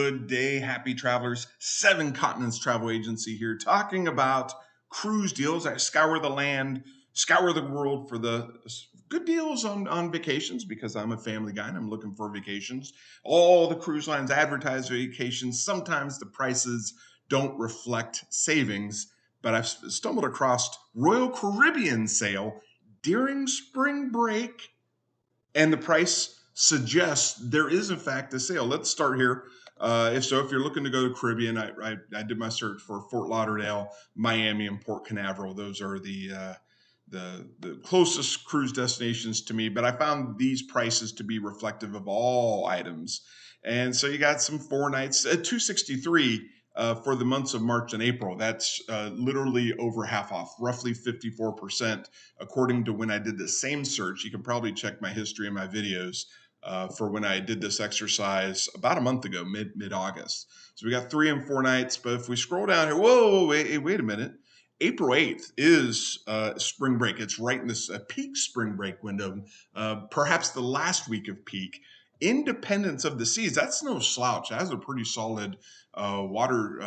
Good day, happy travelers. Seven Continents Travel Agency here, talking about cruise deals. I scour the land, scour the world for the good deals on vacations because I'm a family guy and I'm looking for vacations. All the cruise lines advertise vacations. Sometimes the prices don't reflect savings, but I've stumbled across Royal Caribbean sale during spring break, and the price suggests there is in fact a sale. Let's start here. If you're looking to go to Caribbean, I did my search for Fort Lauderdale, Miami, and Port Canaveral. Those are the closest cruise destinations to me, but I found these prices to be reflective of all items. And so you got some 4 nights at $263 for the months of March and April. That's literally over half off, roughly 54%, according to when I did the same search. You can probably check my history and my videos for when I did this exercise about a month ago, mid-August. So we got 3 and 4 nights, but if we scroll down here, wait a minute. April 8th is spring break. It's right in this peak spring break window, perhaps the last week of peak. Independence of the Seas, that's no slouch. That has a pretty solid water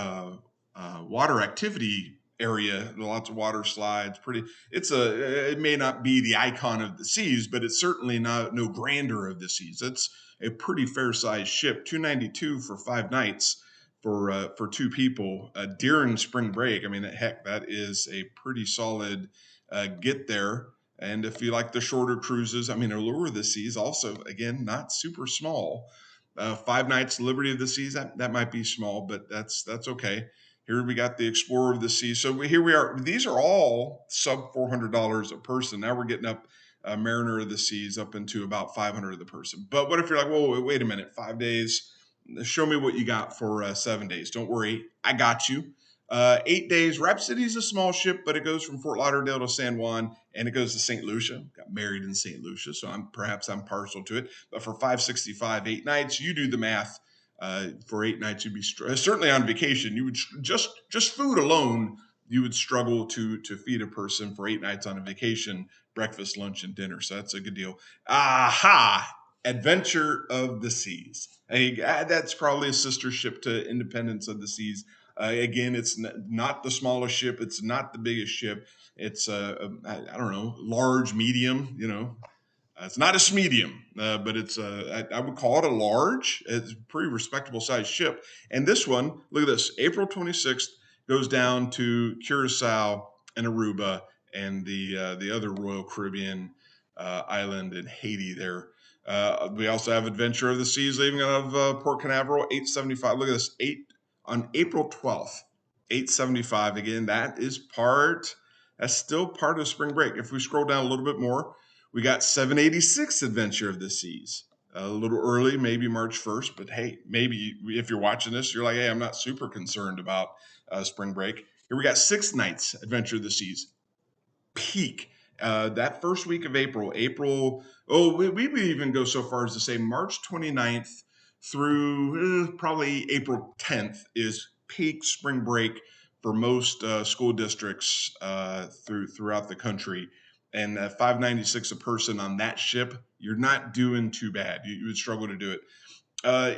activity area. Lots of water slides. It may not be the icon of the seas, but it's certainly no grandeur of the seas. It's a pretty fair sized ship. $292 for 5 nights for 2 people during spring break. I mean, heck, that is a pretty solid get there. And if you like the shorter cruises, Allure of the Seas, also, again, not super small. 5 nights, Liberty of the Seas, that might be small, but that's okay. Here we got the Explorer of the Seas. So here we are. These are all sub $400 a person. Now we're getting up Mariner of the Seas up into about $500 a person. But what if you're like, whoa, wait a minute, 5 days? Show me what you got for 7 days. Don't worry, I got you. 8 days. Rhapsody is a small ship, but it goes from Fort Lauderdale to San Juan, and it goes to St. Lucia. Got married in St. Lucia, so I'm partial to it. But for $565, 8 nights, you do the math. For 8 nights, you'd be certainly on vacation. You would just food alone, you would struggle to feed a person for 8 nights on a vacation, breakfast, lunch, and dinner. So that's a good deal. Aha! Adventure of the Seas. Hey, that's probably a sister ship to Independence of the Seas. Again, it's not the smallest ship. It's not the biggest ship. It's I don't know, large, medium. It's not a medium, but it's I would call it a large. It's a pretty respectable sized ship. And this one, look at this. April 26th goes down to Curacao and Aruba and the other Royal Caribbean island in Haiti there. We also have Adventure of the Seas leaving out of Port Canaveral, $875. Look at this, on April 12th, $875. Again, that's still part of spring break. If we scroll down a little bit more, we got $786 Adventure of the Seas. A little early, maybe March 1st, but hey, maybe if you're watching this, you're like, hey, I'm not super concerned about spring break. Here we got 6 nights Adventure of the Seas. Peak. That first week of April, we would even go so far as to say March 29th through probably April 10th is peak spring break for most school districts throughout the country. And $596 a person on that ship, you're not doing too bad. You would struggle to do it.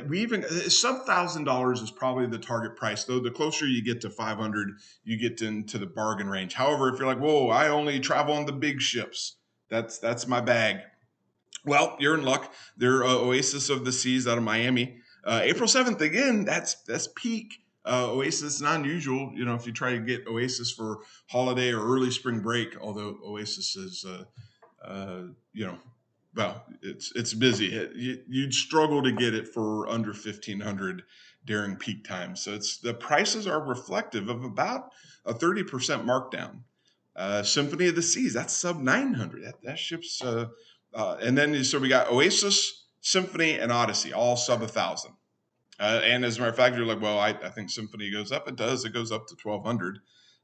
We even sub $1,000 is probably the target price, though. The closer you get to 500, you get into the bargain range. However, if you're like, whoa, I only travel on the big ships, that's my bag. Well, you're in luck. They're Oasis of the Seas out of Miami. April 7th, again, that's peak. Oasis, not unusual, if you try to get Oasis for holiday or early spring break, although Oasis is, well, it's busy. You'd struggle to get it for under 1,500 during peak time. So the prices are reflective of about a 30% markdown. Symphony of the Seas, that's sub 900. That ship's, and then so we got Oasis, Symphony, and Odyssey, all sub 1,000. And as a matter of fact, you're like, well, I think Symphony goes up. It does. It goes up to 1,200,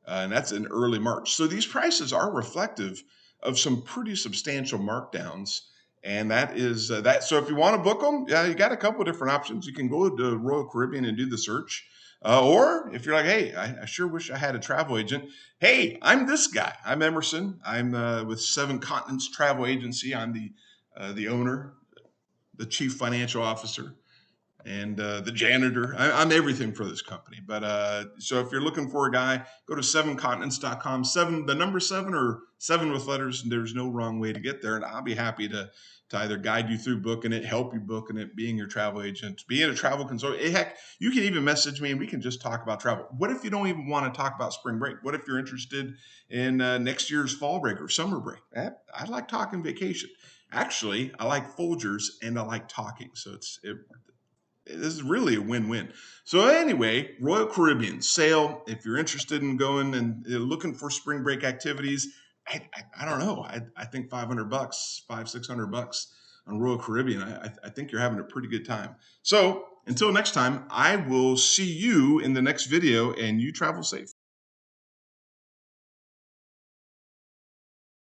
and that's in early March. So these prices are reflective of some pretty substantial markdowns, and that is that. So if you want to book them, yeah, you got a couple of different options. You can go to Royal Caribbean and do the search, or if you're like, hey, I sure wish I had a travel agent. Hey, I'm this guy. I'm Emerson. I'm with 7 Continents Travel Agency. I'm the owner, the chief financial officer. and the janitor. I'm everything for this company. But so if you're looking for a guy, go to 7continents.com. Seven, the number seven, or seven with letters. And there's no wrong way to get there. And I'll be happy to either guide you through booking it, help you booking it, being your travel agent, being a travel consultant. Heck, you can even message me and we can just talk about travel. What if you don't even want to talk about spring break? What if you're interested in next year's fall break or summer break? I like talking vacation. Actually, I like Folgers and I like talking. So this is really a win-win. So anyway, Royal Caribbean sail. If you're interested in going and looking for spring break activities, I don't know. I think $500, $600 on Royal Caribbean. I think you're having a pretty good time. So until next time, I will see you in the next video, and you travel safe.